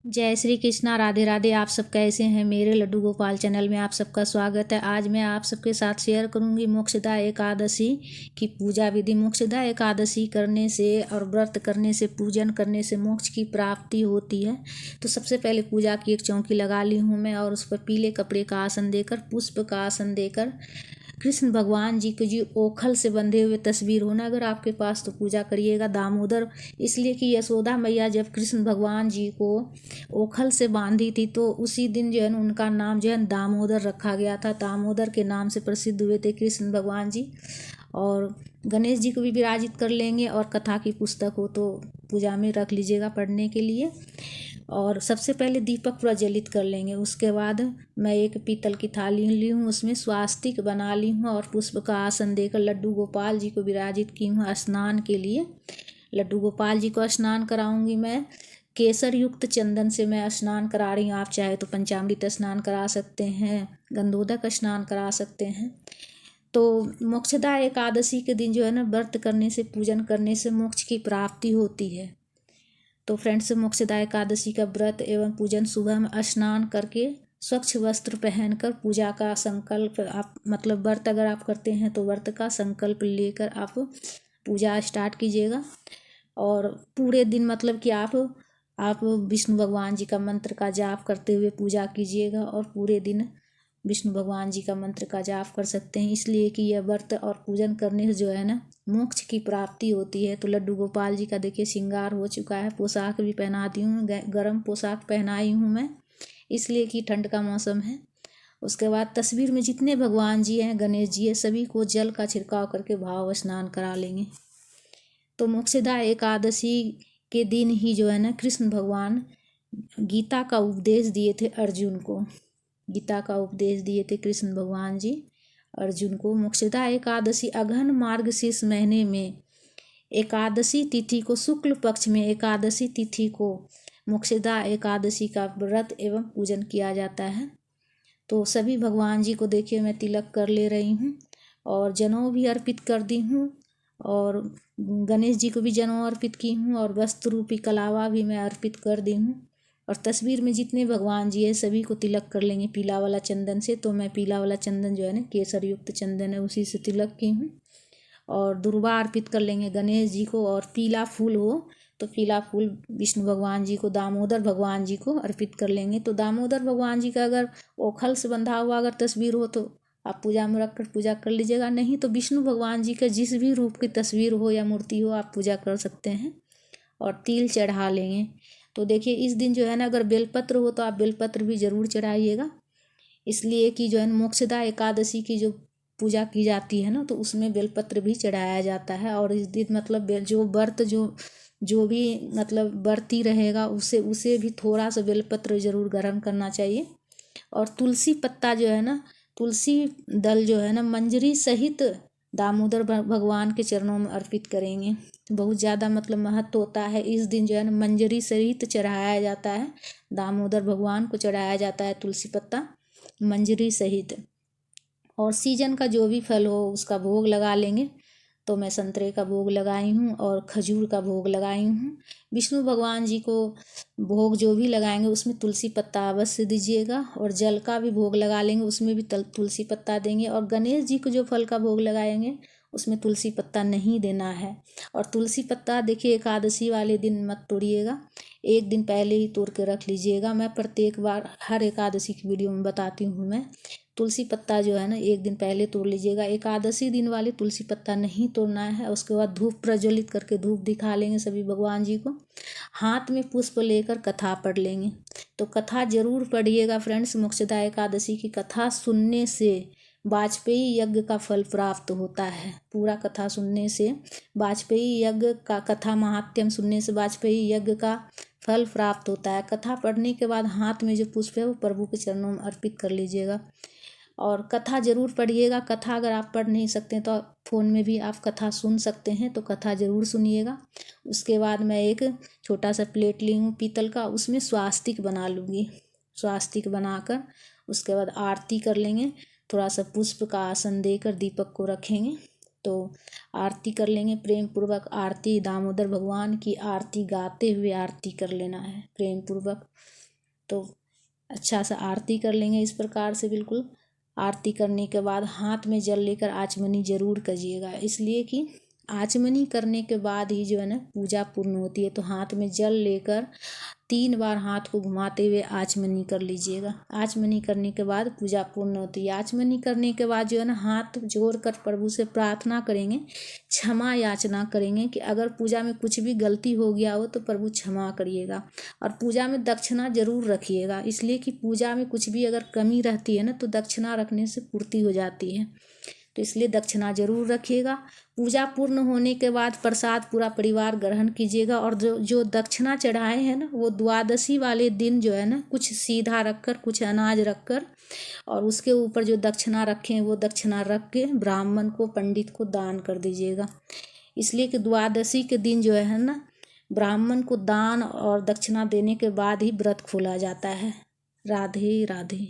जय श्री कृष्णा, राधे राधे। आप सब कैसे हैं? मेरे लड्डू गोपाल चैनल में आप सबका स्वागत है। आज मैं आप सबके साथ शेयर करूंगी मोक्षदा एकादशी की पूजा विधि। मोक्षदा एकादशी करने से और व्रत करने से, पूजन करने से मोक्ष की प्राप्ति होती है। तो सबसे पहले पूजा की एक चौकी लगा ली हूँ मैं, और उस पर पीले कपड़े का आसन देकर, पुष्प का आसन देकर, कृष्ण भगवान जी को जी ओखल से बंधे हुए तस्वीर होना अगर आपके पास तो पूजा करिएगा। दामोदर, इसलिए कि यशोदा मैया जब कृष्ण भगवान जी को ओखल से बांधी थी तो उसी दिन जो है ना उनका नाम जो है दामोदर रखा गया था। दामोदर के नाम से प्रसिद्ध हुए थे कृष्ण भगवान जी। और गणेश जी को भी विराजित कर लेंगे, और कथा की पुस्तक हो तो पूजा में रख लीजिएगा पढ़ने के लिए। और सबसे पहले दीपक प्रज्वलित कर लेंगे। उसके बाद मैं एक पीतल की थाली ली हूँ, उसमें स्वास्तिक बना ली हूँ और पुष्प का आसन देकर लड्डू गोपाल जी को विराजित की हूँ स्नान के लिए। लड्डू गोपाल जी को स्नान कराऊंगी मैं। केसर युक्त चंदन से मैं स्नान करा रही हूँ। आप चाहे तो पंचामृत स्नान करा सकते हैं, गंधोदक स्नान करा सकते हैं। तो मोक्षदा एकादशी के दिन जो है ना व्रत करने से, पूजन करने से मोक्ष की प्राप्ति होती है। तो फ्रेंड्स, मोक्षदा एकादशी का व्रत एवं पूजन सुबह में स्नान करके स्वच्छ वस्त्र पहनकर पूजा का संकल्प, आप मतलब व्रत अगर आप करते हैं तो व्रत का संकल्प लेकर आप पूजा स्टार्ट कीजिएगा। और पूरे दिन मतलब कि आप विष्णु भगवान जी का मंत्र का जाप करते हुए पूजा कीजिएगा, और पूरे दिन विष्णु भगवान जी का मंत्र का जाप कर सकते हैं, इसलिए कि यह व्रत और पूजन करने से जो है ना मोक्ष की प्राप्ति होती है। तो लड्डू गोपाल जी का देखिए श्रृंगार हो चुका है, पोशाक भी पहना दी हूँ, गर्म पोशाक पहनाई हूँ मैं, इसलिए कि ठंड का मौसम है। उसके बाद तस्वीर में जितने भगवान जी हैं, गणेश जी है, सभी को जल का छिड़काव करके भाव स्नान करा लेंगे। तो मोक्षदा एकादशी के दिन ही जो है ना कृष्ण भगवान गीता का उपदेश दिए थे अर्जुन को। गीता का उपदेश दिए थे कृष्ण भगवान जी अर्जुन को। मोक्षदा एकादशी अघन मार्गशीर्ष महीने में एकादशी तिथि को, शुक्ल पक्ष में एकादशी तिथि को मोक्षदा एकादशी का व्रत एवं पूजन किया जाता है। तो सभी भगवान जी को देखिए मैं तिलक कर ले रही हूँ, और जनेऊ भी अर्पित कर दी हूँ, और गणेश जी को भी जनेऊ अर्पित की हूँ, और वस्त्र रूपी कलावा भी मैं अर्पित कर दी हूँ। और तस्वीर में जितने भगवान जी है सभी को तिलक कर लेंगे पीला वाला चंदन से। तो मैं पीला वाला चंदन जो है ना केसर युक्त चंदन है, उसी से तिलक की हूँ। और दुर्वा अर्पित कर लेंगे गणेश जी को, और पीला फूल हो तो पीला फूल विष्णु भगवान जी को, दामोदर भगवान जी को अर्पित कर लेंगे। तो दामोदर भगवान जी का अगर ओखल से बंधा हुआ अगर तस्वीर हो तो आप पूजा में रख कर पूजा कर लीजिएगा, नहीं तो विष्णु भगवान जी का जिस भी रूप की तस्वीर हो या मूर्ति हो आप पूजा कर सकते हैं। और तिल चढ़ा लेंगे। तो देखिए इस दिन जो है ना अगर बेलपत्र हो तो आप बेलपत्र भी ज़रूर चढ़ाइएगा, इसलिए कि जो है मोक्षदा एकादशी की जो पूजा की जाती है ना तो उसमें बेलपत्र भी चढ़ाया जाता है। और इस दिन मतलब जो व्रत जो भी मतलब व्रती रहेगा उसे भी थोड़ा सा बेलपत्र ज़रूर ग्रहण करना चाहिए। और तुलसी पत्ता जो है ना, तुलसी दल जो है ना मंजरी सहित दामोदर भगवान के चरणों में अर्पित करेंगे। बहुत ज़्यादा मतलब महत्व होता है इस दिन जो है ना, मंजरी सहित चढ़ाया जाता है, दामोदर भगवान को चढ़ाया जाता है तुलसी पत्ता मंजरी सहित। और सीजन का जो भी फल हो उसका भोग लगा लेंगे। तो मैं संतरे का भोग लगाई हूँ और खजूर का भोग लगाई हूँ। विष्णु भगवान जी को भोग जो भी लगाएंगे उसमें तुलसी पत्ता अवश्य दीजिएगा, और जल का भी भोग लगा लेंगे उसमें भी तुलसी पत्ता देंगे। और गणेश जी को जो फल का भोग लगाएंगे उसमें तुलसी पत्ता नहीं देना है। और तुलसी पत्ता देखिए एकादशी वाले दिन मत तोड़िएगा, एक दिन पहले ही तोड़ के रख लीजिएगा। मैं प्रत्येक बार हर एकादशी की वीडियो में बताती हूँ मैं, तुलसी पत्ता जो है ना एक दिन पहले तोड़ लीजिएगा। एकादशी दिन वाले तुलसी पत्ता नहीं तोड़ना है। उसके बाद धूप प्रज्वलित करके धूप दिखा लेंगे सभी भगवान जी को, हाथ में पुष्प लेकर कथा पढ़ लेंगे। तो कथा जरूर पढ़िएगा फ्रेंड्स। मोक्षदा एकादशी की कथा सुनने से वाजपेयी यज्ञ का फल प्राप्त होता है। पूरा कथा सुनने से, वाजपेयी यज्ञ का कथा महात्म्य सुनने से वाजपेयी यज्ञ का फल प्राप्त होता है। कथा पढ़ने के बाद हाथ में जो पुष्प है वो प्रभु के चरणों में अर्पित कर लीजिएगा। और कथा ज़रूर पढ़िएगा। कथा अगर आप पढ़ नहीं सकते तो फ़ोन में भी आप कथा सुन सकते हैं, तो कथा ज़रूर सुनिएगा। उसके बाद मैं एक छोटा सा प्लेट ली हूँ पीतल का, उसमें स्वास्तिक बना लूँगी। स्वास्तिक बनाकर उसके बाद आरती कर लेंगे, थोड़ा सा पुष्प का आसन देकर दीपक को रखेंगे। तो आरती कर लेंगे प्रेम पूर्वक। आरती दामोदर भगवान की आरती गाते हुए आरती कर लेना है प्रेम पूर्वक। तो अच्छा सा आरती कर लेंगे इस प्रकार से बिल्कुल। आरती करने के बाद हाथ में जल लेकर आचमनी जरूर करिएगा, इसलिए कि आचमनी करने के बाद ही जो है ना पूजा पूर्ण होती है। तो हाथ में जल लेकर 3 बार हाथ को घुमाते हुए आचमनी कर लीजिएगा। आचमनी करने के बाद पूजा पूर्ण होती है। आचमनी करने के बाद जो है ना हाथ जोड़कर प्रभु से प्रार्थना करेंगे, क्षमा याचना करेंगे कि अगर पूजा में कुछ भी गलती हो गया हो तो प्रभु क्षमा करिएगा। और पूजा में दक्षिणा जरूर रखिएगा, इसलिए कि पूजा में कुछ भी अगर कमी रहती है ना तो दक्षिणा रखने से पूर्ति हो जाती है। तो इसलिए दक्षिणा जरूर रखिएगा। पूजा पूर्ण होने के बाद प्रसाद पूरा परिवार ग्रहण कीजिएगा। और जो दक्षिणा चढ़ाए हैं ना वो द्वादशी वाले दिन जो है ना कुछ सीधा रखकर, कुछ अनाज रखकर और उसके ऊपर जो दक्षिणा रखे हैं वो दक्षिणा रख के ब्राह्मण को, पंडित को दान कर दीजिएगा। इसलिए कि द्वादशी के दिन जो है ना ब्राह्मण को दान और दक्षिणा देने के बाद ही व्रत खोला जाता है। राधे राधे।